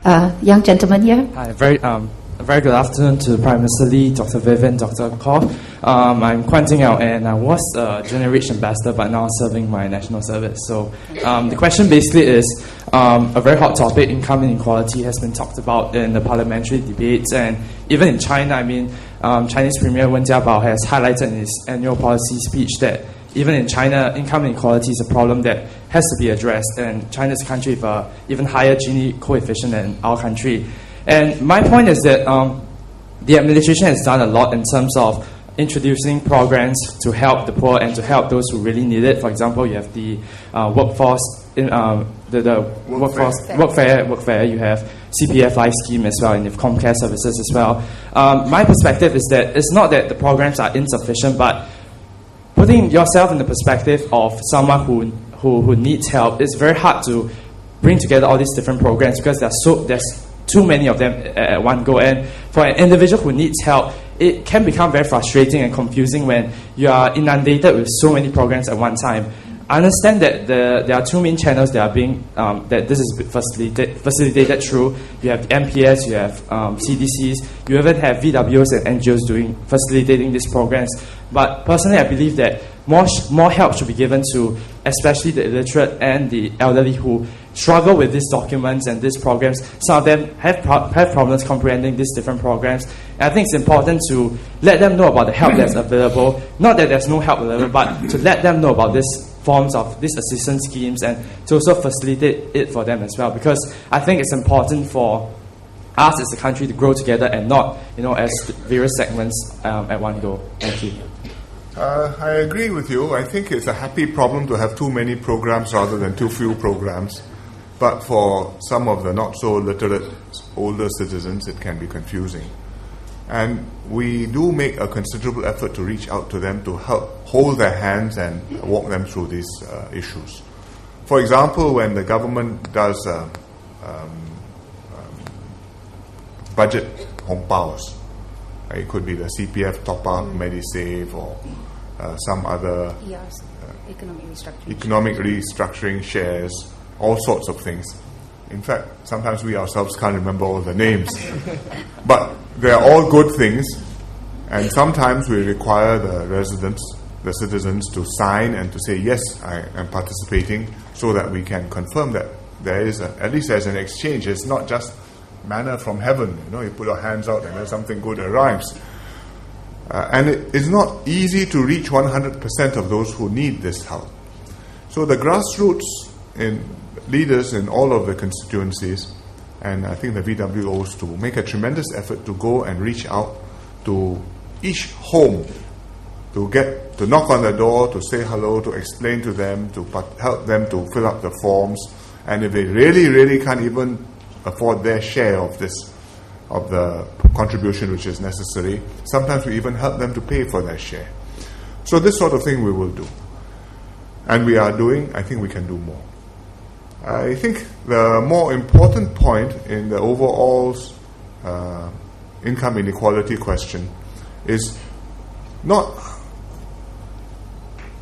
Young gentleman here. Hi, very good afternoon to Prime Minister Lee, Dr. Vivian, Dr. Kaur. I'm Kwan Ting Yao, and I was a Generation Ambassador, but now serving my national service. So the question basically is a very hot topic. Income inequality has been talked about in the parliamentary debates, and even in China. Chinese Premier Wen Jiabao has highlighted in his annual policy speech that even in China, income inequality is a problem that has to be addressed, and China is a country with an even higher Gini coefficient than our country. And my point is that the administration has done a lot in terms of introducing programs to help the poor and to help those who really need it. For example, you have the workforce, workfare. You have CPF Life Scheme as well, and you have Comcare services as well. My perspective is that it's not that the programs are insufficient, but putting yourself in the perspective of someone who needs help, it's very hard to bring together all these different programs because there's too many of them at one go. And for an individual who needs help, it can become very frustrating and confusing when you are inundated with so many programs at one time. I understand that there are two main channels that are being that this is facilitated through. You have the MPS, you have CDCs, you even have VWOs and NGOs facilitating these programs. But personally, I believe that more help should be given to especially the illiterate and the elderly who struggle with these documents and these programs. Some of them have problems comprehending these different programs. And I think it's important to let them know about the help that's available. Not that there's no help available, but to let them know about these forms of these assistance schemes and to also facilitate it for them as well. Because I think it's important for us as a country to grow together and not, as various segments at one go. Thank you. I agree with you. I think it's a happy problem to have too many programs rather than too few programs. But for some of the not so literate older citizens, it can be confusing. And we do make a considerable effort to reach out to them to help hold their hands and walk them through these issues. For example, when the government does budget hong paos, it could be the CPF top-up, Medisave, or some other economic restructuring shares, all sorts of things. In fact, sometimes we ourselves can't remember all the names. But they're all good things, and sometimes we require the residents, the citizens, to sign and to say, yes, I am participating, so that we can confirm that there is, at least there's an exchange. It's not just manna from heaven. You put your hands out and then something good arrives. And it is not easy to reach 100% of those who need this help. So the grassroots leaders in all of the constituencies, and I think the VWOs too, make a tremendous effort to go and reach out to each home, to knock on the door, to say hello, to explain to them, to help them to fill up the forms. And if they really, really can't even afford their share of the contribution which is necessary, sometimes we even help them to pay for their share. So this sort of thing we will do. And we are doing. I think we can do more. I think the more important point in the overall income inequality question is not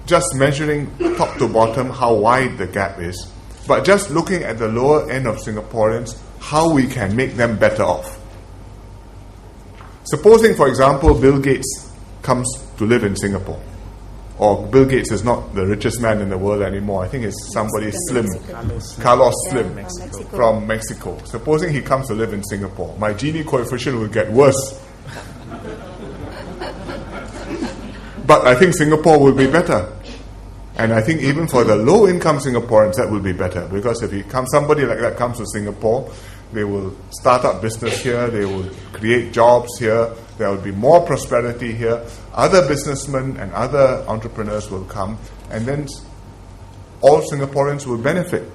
just measuring top to bottom how wide the gap is, but just looking at the lower end of Singaporeans, how we can make them better off. Supposing, for example, Bill Gates comes to live in Singapore, or Bill Gates is not the richest man in the world anymore. I think it's somebody slim, Carlos Slim from Mexico. Supposing he comes to live in Singapore, my Gini coefficient will get worse. But I think Singapore will be better. And I think even for the low-income Singaporeans, that will be better. Because if somebody like that comes to Singapore, they will start up business here, they will create jobs here, there will be more prosperity here, other businessmen and other entrepreneurs will come, and then all Singaporeans will benefit.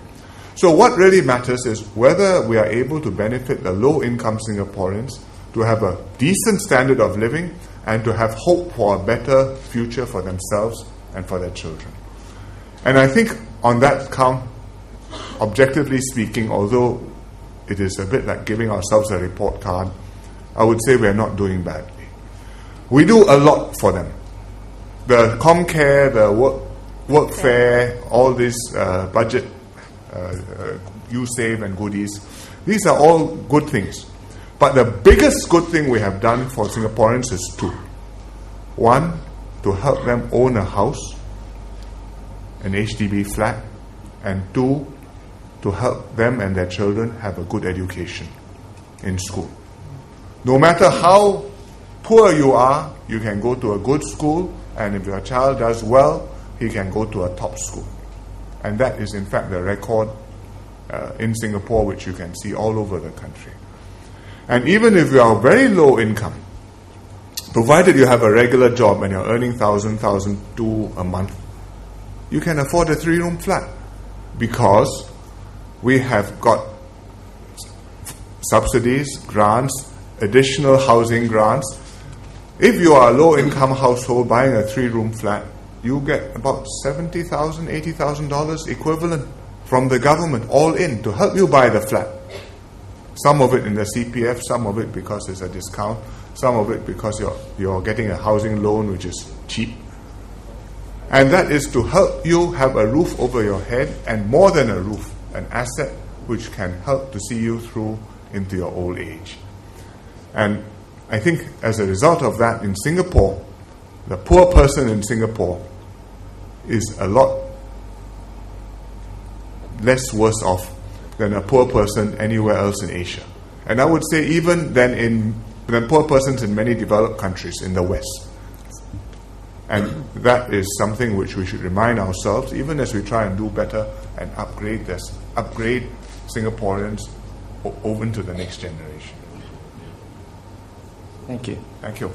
So what really matters is whether we are able to benefit the low-income Singaporeans to have a decent standard of living and to have hope for a better future for themselves and for their children. And I think on that count, objectively speaking, although it is a bit like giving ourselves a report card, I would say we are not doing badly. We do a lot for them. The Comcare, the workfare, all these budget YouSave and goodies. These are all good things. But the biggest good thing we have done for Singaporeans is two. One, to help them own a house, an HDB flat, and two, to help them and their children have a good education in school. No matter how poor you are, you can go to a good school, and if your child does well, he can go to a top school. And that is in fact the record in Singapore, which you can see all over the country. And even if you are very low income, provided you have a regular job and you're earning 1,000, 1,200 a month, you can afford a 3-room flat, because we have got subsidies, grants, additional housing grants. If you are a low-income household buying a 3-room flat, you get about $70,000, $80,000 equivalent from the government, all in, to help you buy the flat. Some of it in the CPF, some of it because it's a discount, some of it because you're getting a housing loan which is cheap. And that is to help you have a roof over your head, and more than a roof, an asset which can help to see you through into your old age. And I think as a result of that, in Singapore, the poor person in Singapore is a lot less worse off than a poor person anywhere else in Asia. And I would say even than poor persons in many developed countries in the West. And that is something which we should remind ourselves, even as we try and do better and upgrade Singaporeans over to the next generation. Thank you. Thank you.